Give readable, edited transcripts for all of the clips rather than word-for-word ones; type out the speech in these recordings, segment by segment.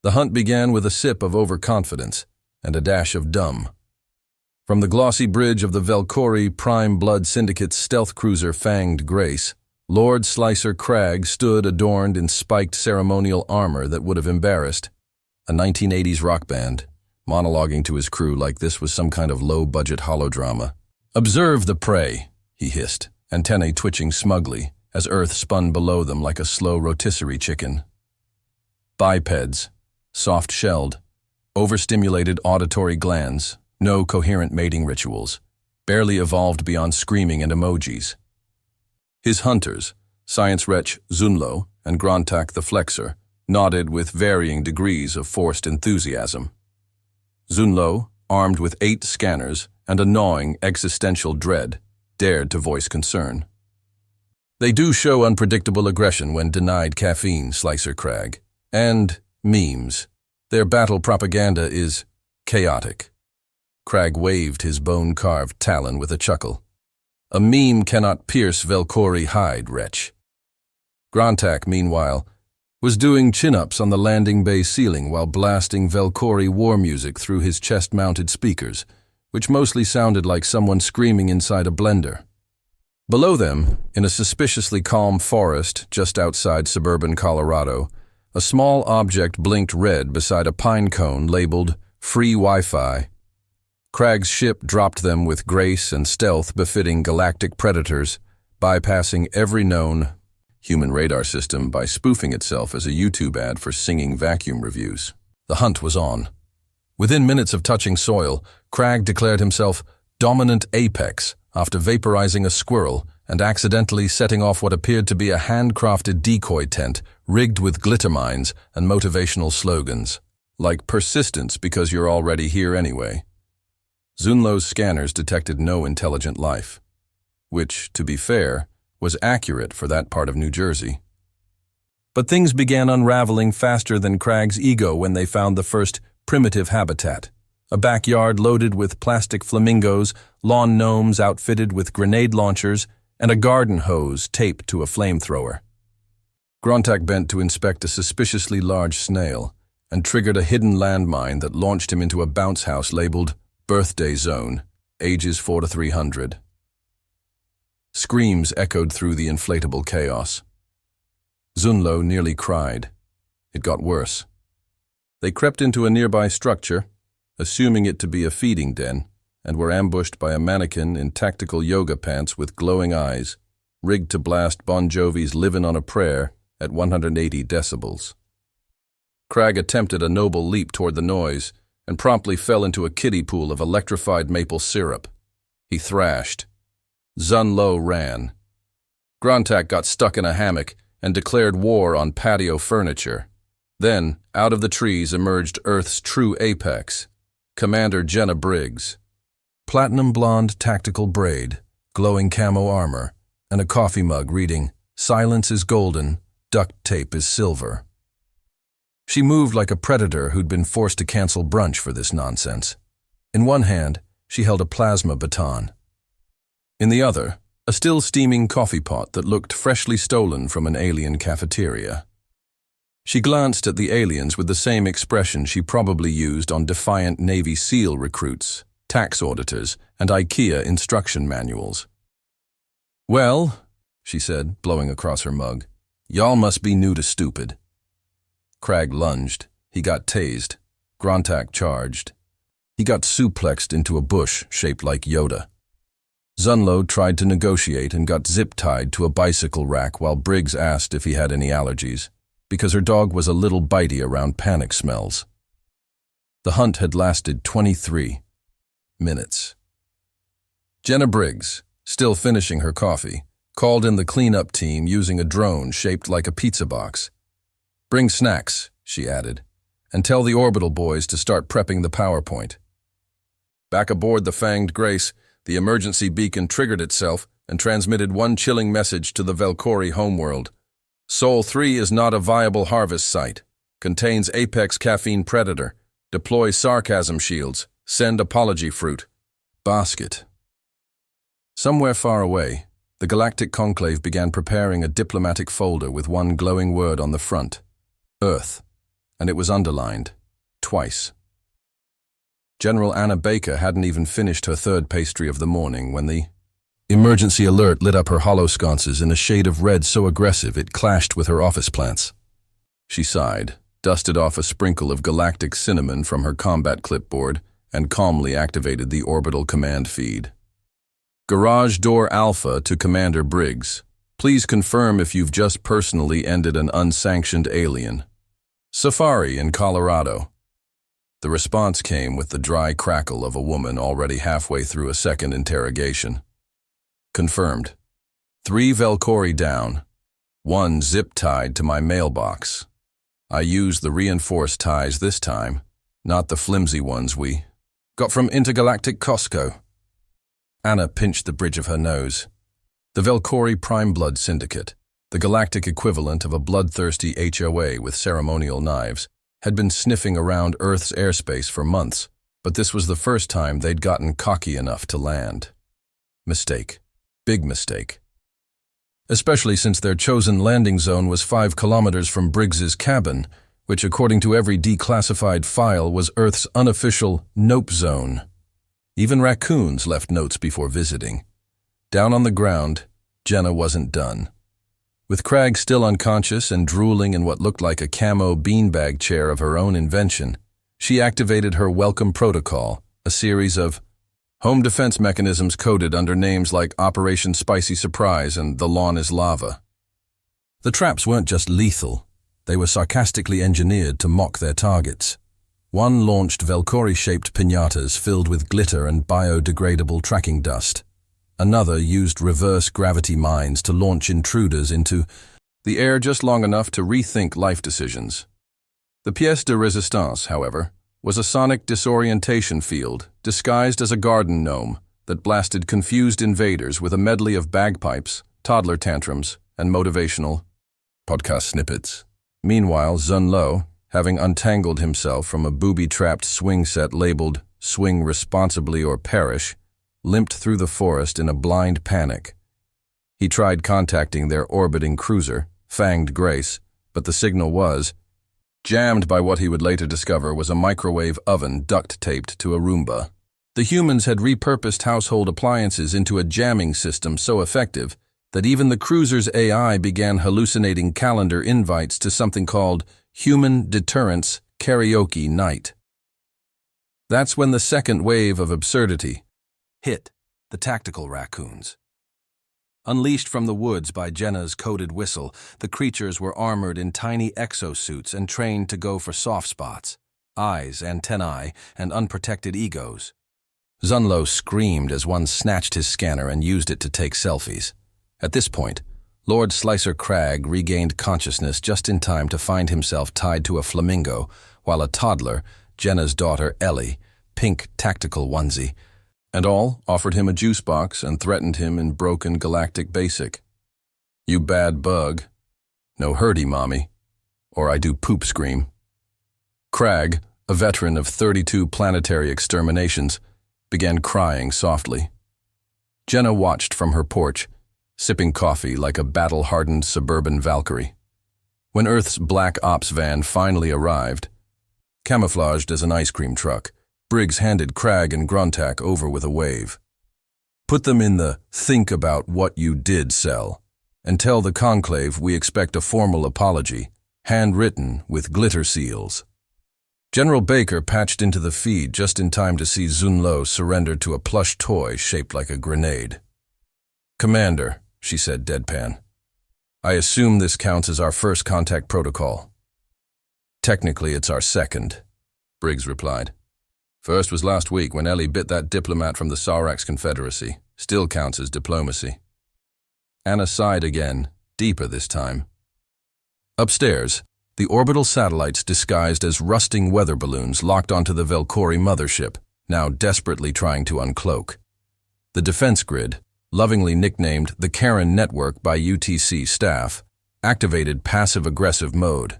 The hunt began with a sip of overconfidence and a dash of dumb. From the glossy bridge of the Velcori Prime Blood Syndicate's stealth cruiser Fanged Grace, Lord Slicer Crag stood adorned in spiked ceremonial armor that would have embarrassed a 1980s rock band, monologuing to his crew like this was some kind of low-budget holodrama. "Observe the prey," he hissed, antennae twitching smugly as Earth spun below them like a slow rotisserie chicken. Bipeds, soft-shelled, overstimulated auditory glands, no coherent mating rituals, barely evolved beyond screaming and emojis. His hunters, Science Wretch Zunlo and Grontak the Flexor, nodded with varying degrees of forced enthusiasm. Zunlo, armed with 8 scanners and a gnawing existential dread, dared to voice concern. "They do show unpredictable aggression when denied caffeine, Slicer Crag. And memes. Their battle propaganda is chaotic." Crag waved his bone-carved talon with a chuckle. "A meme cannot pierce Velcori hide, wretch." Grontak, meanwhile, was doing chin-ups on the landing bay ceiling while blasting Velcori war music through his chest-mounted speakers, which mostly sounded like someone screaming inside a blender. Below them, in a suspiciously calm forest just outside suburban Colorado, a small object blinked red beside a pine cone labeled Free Wi-Fi. Crag's ship dropped them with grace and stealth befitting galactic predators, bypassing every known human radar system by spoofing itself as a YouTube ad for singing vacuum reviews. The hunt was on. Within minutes of touching soil, Crag declared himself dominant apex after vaporizing a squirrel and accidentally setting off what appeared to be a handcrafted decoy tent rigged with glitter mines and motivational slogans, like persistence because you're already here anyway. Zunlo's scanners detected no intelligent life, which, to be fair, was accurate for that part of New Jersey. But things began unraveling faster than Crag's ego when they found the first primitive habitat, a backyard loaded with plastic flamingos, lawn gnomes outfitted with grenade launchers, and a garden hose taped to a flamethrower. Grontak bent to inspect a suspiciously large snail and triggered a hidden landmine that launched him into a bounce house labeled Birthday Zone, ages 4 to 300. Screams echoed through the inflatable chaos. Zunlo nearly cried. It got worse. They crept into a nearby structure, assuming it to be a feeding den, and were ambushed by a mannequin in tactical yoga pants with glowing eyes, rigged to blast Bon Jovi's Livin' on a Prayer at 180 decibels. Crag attempted a noble leap toward the noise and promptly fell into a kiddie pool of electrified maple syrup. He thrashed. Zunlo ran. Grontak got stuck in a hammock and declared war on patio furniture. Then, out of the trees emerged Earth's true apex, Commander Jenna Briggs. Platinum blonde tactical braid, glowing camo armor, and a coffee mug reading, "Silence is golden, duct tape is silver." She moved like a predator who'd been forced to cancel brunch for this nonsense. In one hand, she held a plasma baton. In the other, a still steaming coffee pot that looked freshly stolen from an alien cafeteria. She glanced at the aliens with the same expression she probably used on defiant Navy SEAL recruits, tax auditors, and IKEA instruction manuals. "Well," she said, blowing across her mug, "y'all must be new to stupid." Crag lunged. He got tased. Grontak charged. He got suplexed into a bush shaped like Yoda. Zunlo tried to negotiate and got zip-tied to a bicycle rack while Briggs asked if he had any allergies, because her dog was a little bitey around panic smells. The hunt had lasted 23 minutes. Jenna Briggs, still finishing her coffee, called in the cleanup team using a drone shaped like a pizza box. "Bring snacks," she added, "and tell the orbital boys to start prepping the PowerPoint." Back aboard the Fanged Grace, the emergency beacon triggered itself and transmitted one chilling message to the Velcori homeworld. Sol 3 is not a viable harvest site. Contains apex caffeine predator. Deploy sarcasm shields. Send apology fruit. Basket. Somewhere far away, the Galactic Conclave began preparing a diplomatic folder with one glowing word on the front. Earth. and it was underlined, twice. General Anna Baker hadn't even finished her third pastry of the morning when the emergency alert lit up her hollow sconces in a shade of red so aggressive it clashed with her office plants. She sighed, dusted off a sprinkle of galactic cinnamon from her combat clipboard, and calmly activated the orbital command feed. Garage door Alpha to Commander Briggs. Please confirm if you've just personally ended an unsanctioned alien. Safari in Colorado. The response came with the dry crackle of a woman already halfway through a second interrogation. Confirmed. 3 Velcori down. 1 zip-tied to my mailbox. I used the reinforced ties this time, not the flimsy ones we got from Intergalactic Costco. Anna pinched the bridge of her nose. The Velcori Prime Blood Syndicate, the galactic equivalent of a bloodthirsty HOA with ceremonial knives, had been sniffing around Earth's airspace for months, but this was the first time they'd gotten cocky enough to land. Mistake. Big mistake. Especially since their chosen landing zone was 5 kilometers from Briggs's cabin, which according to every declassified file was Earth's unofficial nope zone. Even raccoons left notes before visiting. Down on the ground, Jenna wasn't done. With Cragg still unconscious and drooling in what looked like a camo beanbag chair of her own invention, she activated her welcome protocol, a series of home defense mechanisms coded under names like Operation Spicy Surprise and The Lawn is Lava. The traps weren't just lethal, they were sarcastically engineered to mock their targets. One launched Velcori-shaped piñatas filled with glitter and biodegradable tracking dust. Another used reverse gravity mines to launch intruders into the air just long enough to rethink life decisions. The pièce de résistance, however, was a sonic disorientation field disguised as a garden gnome that blasted confused invaders with a medley of bagpipes, toddler tantrums, and motivational podcast snippets. Meanwhile, Zun Lo, having untangled himself from a booby-trapped swing set labeled Swing Responsibly or Perish, limped through the forest in a blind panic. He tried contacting their orbiting cruiser, Fanged Grace, but the signal was jammed by what he would later discover was a microwave oven duct-taped to a Roomba. The humans had repurposed household appliances into a jamming system so effective that even the cruiser's AI began hallucinating calendar invites to something called Human Deterrence Karaoke Night. That's when the second wave of absurdity hit the tactical raccoons. Unleashed from the woods by Jenna's coded whistle, the creatures were armored in tiny exosuits and trained to go for soft spots, eyes, antennae, and unprotected egos. Zunlo screamed as one snatched his scanner and used it to take selfies. At this point, Lord Slicer Cragg regained consciousness just in time to find himself tied to a flamingo, while a toddler, Jenna's daughter Ellie, pink tactical onesie, and all offered him a juice box and threatened him in broken galactic basic. You bad bug. No hurdy, mommy. Or I do poop scream. Cragg, a veteran of 32 planetary exterminations, began crying softly. Jenna watched from her porch, sipping coffee like a battle-hardened suburban Valkyrie. When Earth's Black Ops van finally arrived, camouflaged as an ice cream truck, Briggs handed Cragg and Gruntak over with a wave. Put them in the think about what you did cell, and tell the conclave we expect a formal apology, handwritten with glitter seals. General Baker patched into the feed just in time to see Zunlo surrender to a plush toy shaped like a grenade. Commander, she said deadpan, I assume this counts as our first contact protocol. Technically, it's our second, Briggs replied. First was last week when Ellie bit that diplomat from the Sarax Confederacy. Still counts as diplomacy. Anna sighed again, deeper this time. Upstairs, the orbital satellites disguised as rusting weather balloons locked onto the Velcori mothership, now desperately trying to uncloak. The defense grid, lovingly nicknamed the Karen Network by UTC staff, activated passive-aggressive mode.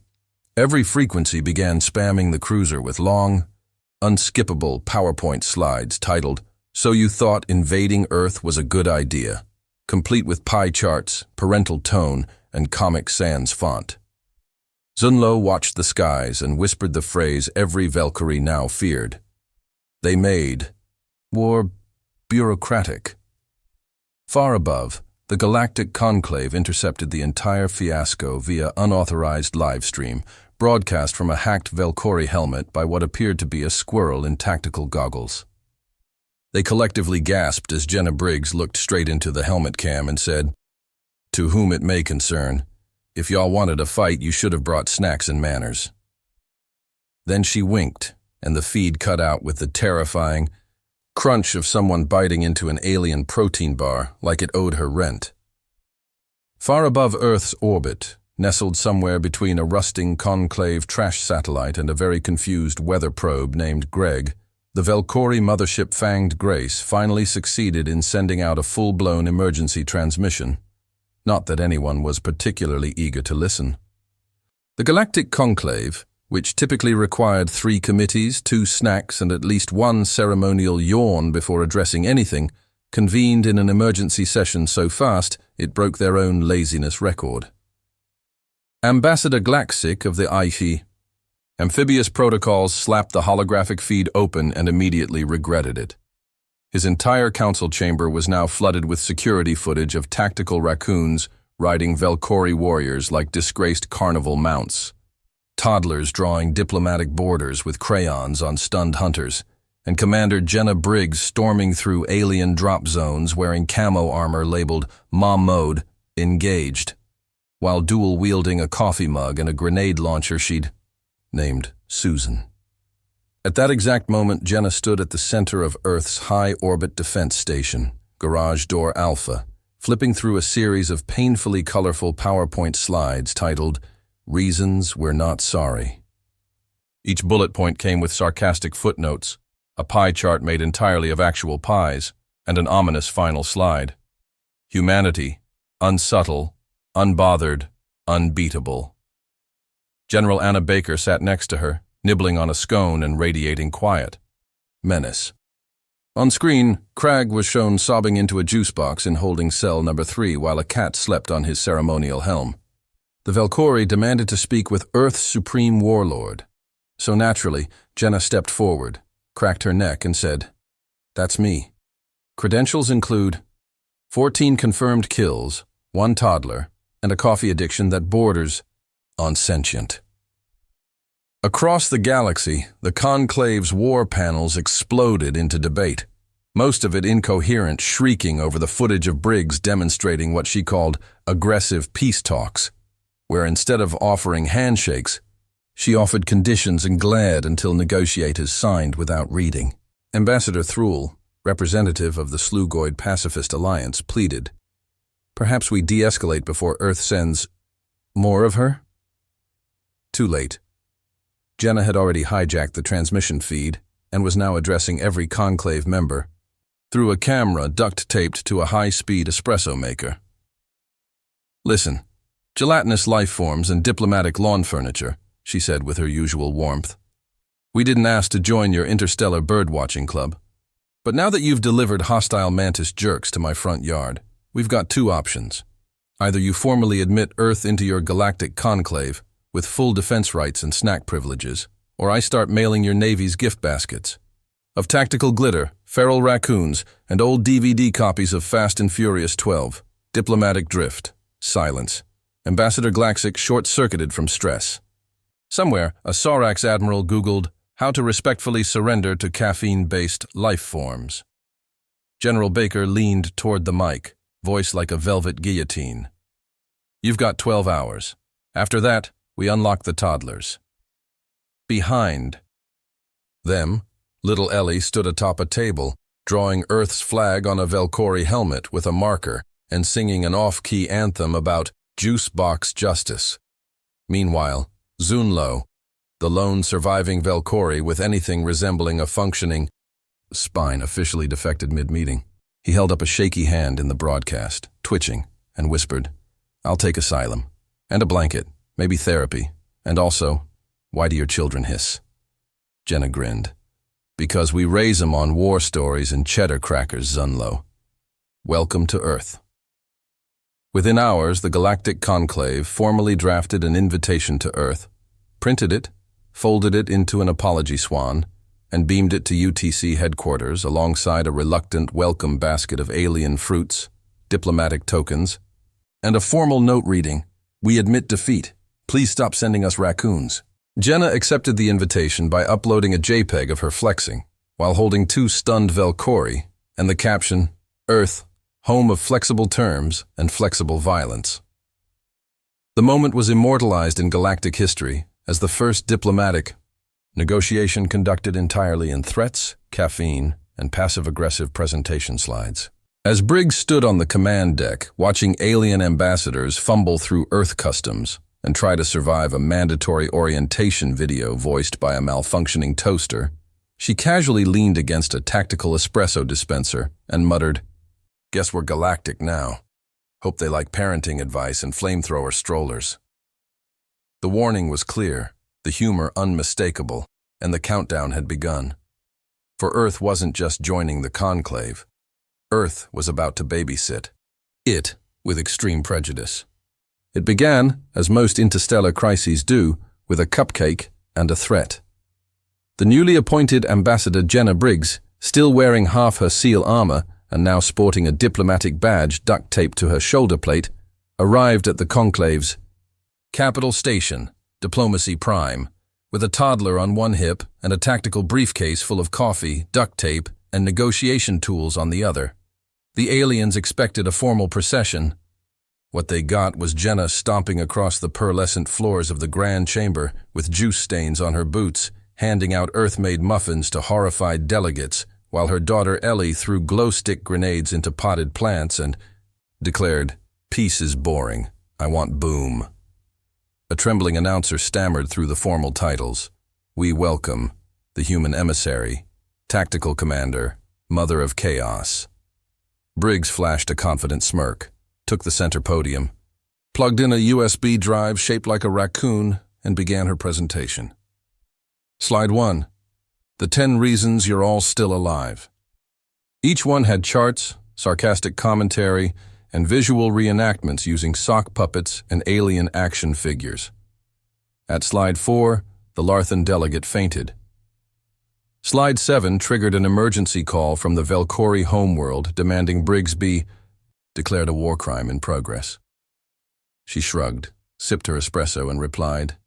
Every frequency began spamming the cruiser with long, unskippable PowerPoint slides titled, So You Thought Invading Earth Was a Good Idea, complete with pie charts, parental tone, and Comic Sans font. Zunlo watched the skies and whispered the phrase every Valkyrie now feared. They made war bureaucratic. Far above, the Galactic Conclave intercepted the entire fiasco via unauthorized livestream, broadcast from a hacked Valkyrie helmet by what appeared to be a squirrel in tactical goggles. They collectively gasped as Jenna Briggs looked straight into the helmet cam and said, "To whom it may concern, if y'all wanted a fight, you should have brought snacks and manners." Then she winked, and the feed cut out with the terrifying crunch of someone biting into an alien protein bar like it owed her rent. Far above Earth's orbit, nestled somewhere between a rusting conclave trash satellite and a very confused weather probe named Greg, the Valkyrie mothership Fanged Grace finally succeeded in sending out a full-blown emergency transmission. Not that anyone was particularly eager to listen. The Galactic Conclave, which typically required 3 committees, 2 snacks, and at least 1 ceremonial yawn before addressing anything, convened in an emergency session so fast it broke their own laziness record. Ambassador Galactic of the HFY Amphibious Protocols slapped the holographic feed open and immediately regretted it. His entire council chamber was now flooded with security footage of tactical raccoons riding Valkyrie warriors like disgraced carnival mounts, toddlers drawing diplomatic borders with crayons on stunned hunters, and Commander Jenna Briggs storming through alien drop zones wearing camo armor labeled Mom Mode Engaged, while dual-wielding a coffee mug and a grenade launcher she'd named Susan. At that exact moment, Jenna stood at the center of Earth's high-orbit defense station, Garage Door Alpha, flipping through a series of painfully colorful PowerPoint slides titled, "Reasons We're Not Sorry." Each bullet point came with sarcastic footnotes, a pie chart made entirely of actual pies, and an ominous final slide. Humanity, unsubtle, unbothered, unbeatable. General Anna Baker sat next to her, nibbling on a scone and radiating quiet. Menace. On screen, Cragg was shown sobbing into a juice box and holding cell number 3 while a cat slept on his ceremonial helm. The Valkyrie demanded to speak with Earth's supreme warlord. So naturally, Jenna stepped forward, cracked her neck, and said, "That's me. Credentials include 14 confirmed kills, 1 toddler, and a coffee addiction that borders on sentient." Across the galaxy, the Conclave's war panels exploded into debate, most of it incoherent, shrieking over the footage of Briggs demonstrating what she called aggressive peace talks, where instead of offering handshakes, she offered conditions and glared until negotiators signed without reading. Ambassador Thruel, representative of the Slugoid Pacifist Alliance, pleaded, "Perhaps we de-escalate before Earth sends more of her?" Too late. Jenna had already hijacked the transmission feed and was now addressing every Conclave member through a camera duct-taped to a high-speed espresso maker. "Listen, gelatinous life forms and diplomatic lawn furniture," she said with her usual warmth. "We didn't ask to join your interstellar birdwatching club. But now that you've delivered hostile mantis jerks to my front yard, we've got 2 options. Either you formally admit Earth into your galactic conclave, with full defense rights and snack privileges, or I start mailing your Navy's gift baskets of tactical glitter, feral raccoons, and old DVD copies of Fast and Furious 12. Diplomatic drift. Silence. Ambassador Galactic short-circuited from stress. Somewhere, a Sorax admiral Googled how to respectfully surrender to caffeine-based life forms. General Baker leaned toward the mic, voice like a velvet guillotine. "You've got 12 hours. After that, we unlock the toddlers." Behind them, little Ellie stood atop a table, drawing Earth's flag on a Valkyrie helmet with a marker and singing an off-key anthem about juice box justice. Meanwhile, Zunlo, the lone surviving Valkyrie with anything resembling a functioning spine, officially defected mid-meeting. He held up a shaky hand in the broadcast, twitching, and whispered, "I'll take asylum. And a blanket. Maybe therapy. And also, why do your children hiss?" Jenna grinned. "Because we raise 'em on war stories and cheddar crackers, Zunlo. Welcome to Earth." Within hours, the Galactic Conclave formally drafted an invitation to Earth, printed it, folded it into an apology swan, and beamed it to UTC headquarters alongside a reluctant welcome basket of alien fruits, diplomatic tokens, and a formal note reading, "We admit defeat. Please stop sending us raccoons." Jenna accepted the invitation by uploading a JPEG of her flexing, while holding 2 stunned Velcori, and the caption, "Earth, home of flexible terms and flexible violence." The moment was immortalized in galactic history as the first diplomatic negotiation conducted entirely in threats, caffeine, and passive-aggressive presentation slides. As Briggs stood on the command deck, watching alien ambassadors fumble through Earth customs and try to survive a mandatory orientation video voiced by a malfunctioning toaster, she casually leaned against a tactical espresso dispenser and muttered, "Guess we're galactic now. Hope they like parenting advice and flamethrower strollers." The warning was clear, the humor unmistakable, and the countdown had begun. For Earth wasn't just joining the conclave. Earth was about to babysit. It, with extreme prejudice. It began, as most interstellar crises do, with a cupcake and a threat. The newly appointed Ambassador Jenna Briggs, still wearing half her SEAL armor and now sporting a diplomatic badge duct taped to her shoulder plate, arrived at the conclave's capital station, Diplomacy Prime, with a toddler on one hip and a tactical briefcase full of coffee, duct tape, and negotiation tools on the other. The aliens expected a formal procession. What they got was Jenna stomping across the pearlescent floors of the grand chamber with juice stains on her boots, handing out Earth-made muffins to horrified delegates, while her daughter Ellie threw glow-stick grenades into potted plants and declared, "Peace is boring. I want boom." A trembling announcer stammered through the formal titles. "We welcome the human emissary, tactical commander, mother of chaos." Briggs flashed a confident smirk, took the center podium, plugged in a USB drive shaped like a raccoon, and began her presentation. Slide 1. The 10 reasons you're all still alive. Each one had charts, sarcastic commentary, and visual reenactments using sock puppets and alien action figures. At Slide 4, the Larthan delegate fainted. Slide 7 triggered an emergency call from the Velcori homeworld demanding Briggs be declared a war crime in progress. She shrugged, sipped her espresso, and replied,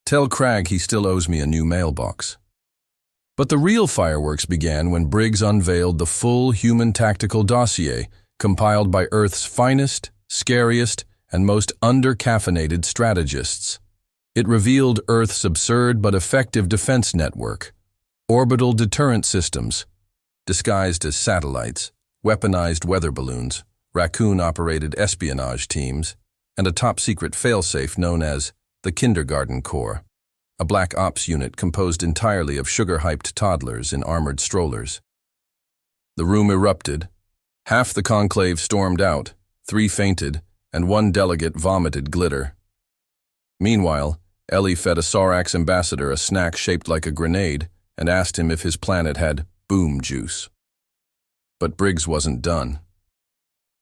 "Tell Cragg he still owes me a new mailbox." But the real fireworks began when Briggs unveiled the full human tactical dossier compiled by Earth's finest, scariest, and most under-caffeinated strategists. It revealed Earth's absurd but effective defense network, orbital deterrent systems, disguised as satellites, weaponized weather balloons, raccoon-operated espionage teams, and a top-secret failsafe known as the Kindergarten Corps, a black ops unit composed entirely of sugar-hyped toddlers in armored strollers. The room erupted. Half the conclave stormed out, 3 fainted, and 1 delegate vomited glitter. Meanwhile, Ellie fed a Sarax ambassador a snack shaped like a grenade and asked him if his planet had boom juice. But Briggs wasn't done.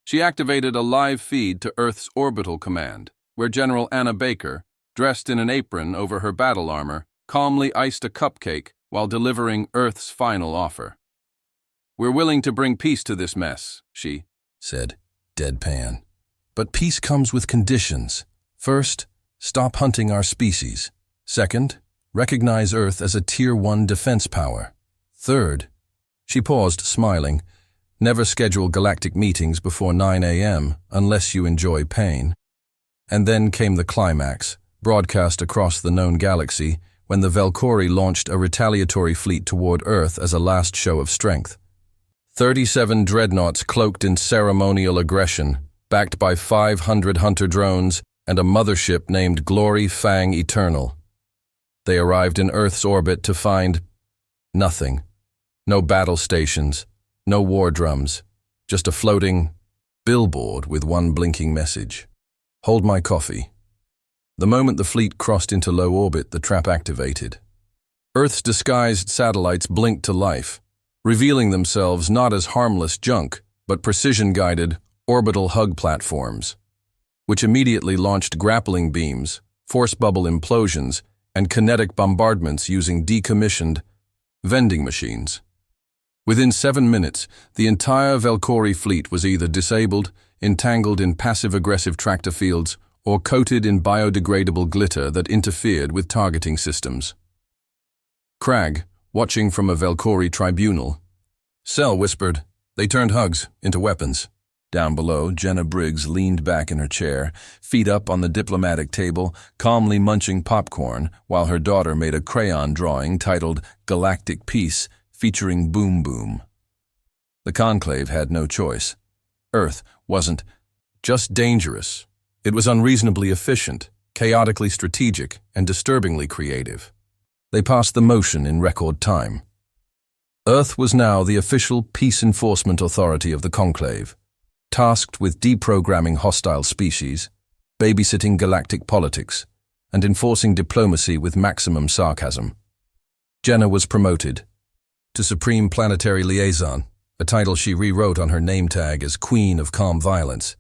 She activated a live feed to Earth's orbital command, where General Anna Baker, dressed in an apron over her battle armor, calmly iced a cupcake while delivering Earth's final offer. "We're willing to bring peace to this mess," she said, deadpan. "But peace comes with conditions. First, stop hunting our species. Second, recognize Earth as a Tier 1 defense power. Third," she paused, smiling, "never schedule galactic meetings before 9 a.m. unless you enjoy pain." And then came the climax, broadcast across the known galaxy, when the Velcori launched a retaliatory fleet toward Earth as a last show of strength. 37 dreadnoughts cloaked in ceremonial aggression, backed by 500 hunter drones and a mothership named Glory Fang Eternal. They arrived in Earth's orbit to find nothing. No battle stations, no war drums, just a floating billboard with one blinking message. "Hold my coffee." The moment the fleet crossed into low orbit, the trap activated. Earth's disguised satellites blinked to life, revealing themselves not as harmless junk, but precision-guided, orbital hug platforms, which immediately launched grappling beams, force bubble implosions, and kinetic bombardments using decommissioned vending machines. Within 7 minutes, the entire Valkyrie fleet was either disabled, entangled in passive-aggressive tractor fields, or coated in biodegradable glitter that interfered with targeting systems. Crag, watching from a Valkyrie tribunal. Cell whispered, "They turned hugs into weapons." Down below, Jenna Briggs leaned back in her chair, feet up on the diplomatic table, calmly munching popcorn, while her daughter made a crayon drawing titled Galactic Peace, featuring Boom Boom. The Conclave had no choice. Earth wasn't just dangerous. It was unreasonably efficient, chaotically strategic, and disturbingly creative. They passed the motion in record time. Earth was now the official peace enforcement authority of the Conclave, tasked with deprogramming hostile species, babysitting galactic politics, and enforcing diplomacy with maximum sarcasm. Jenna was promoted to Supreme Planetary Liaison, a title she rewrote on her name tag as Queen of Calm Violence,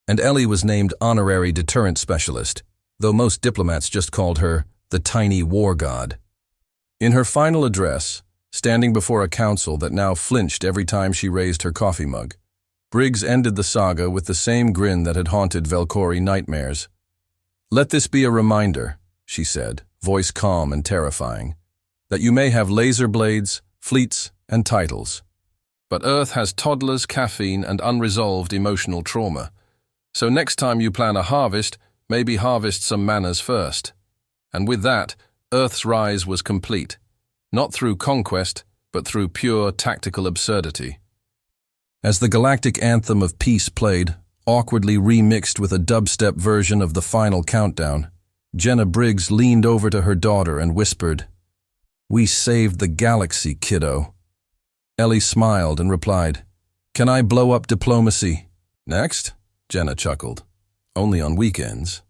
and Ellie was named Honorary Deterrent Specialist, though most diplomats just called her the Tiny War God. In her final address, standing before a council that now flinched every time she raised her coffee mug, Briggs ended the saga with the same grin that had haunted Valkyrie nightmares. "Let this be a reminder," she said, voice calm and terrifying, "that you may have laser blades, fleets, and titles. But Earth has toddlers, caffeine, and unresolved emotional trauma. So next time you plan a harvest, maybe harvest some manners first." And with that, Earth's rise was complete, not through conquest, but through pure tactical absurdity. As the galactic anthem of peace played, awkwardly remixed with a dubstep version of the final countdown, Jenna Briggs leaned over to her daughter and whispered, "We saved the galaxy, kiddo." Ellie smiled and replied, "Can I blow up diplomacy?" "Next?" Jenna chuckled. "Only on weekends."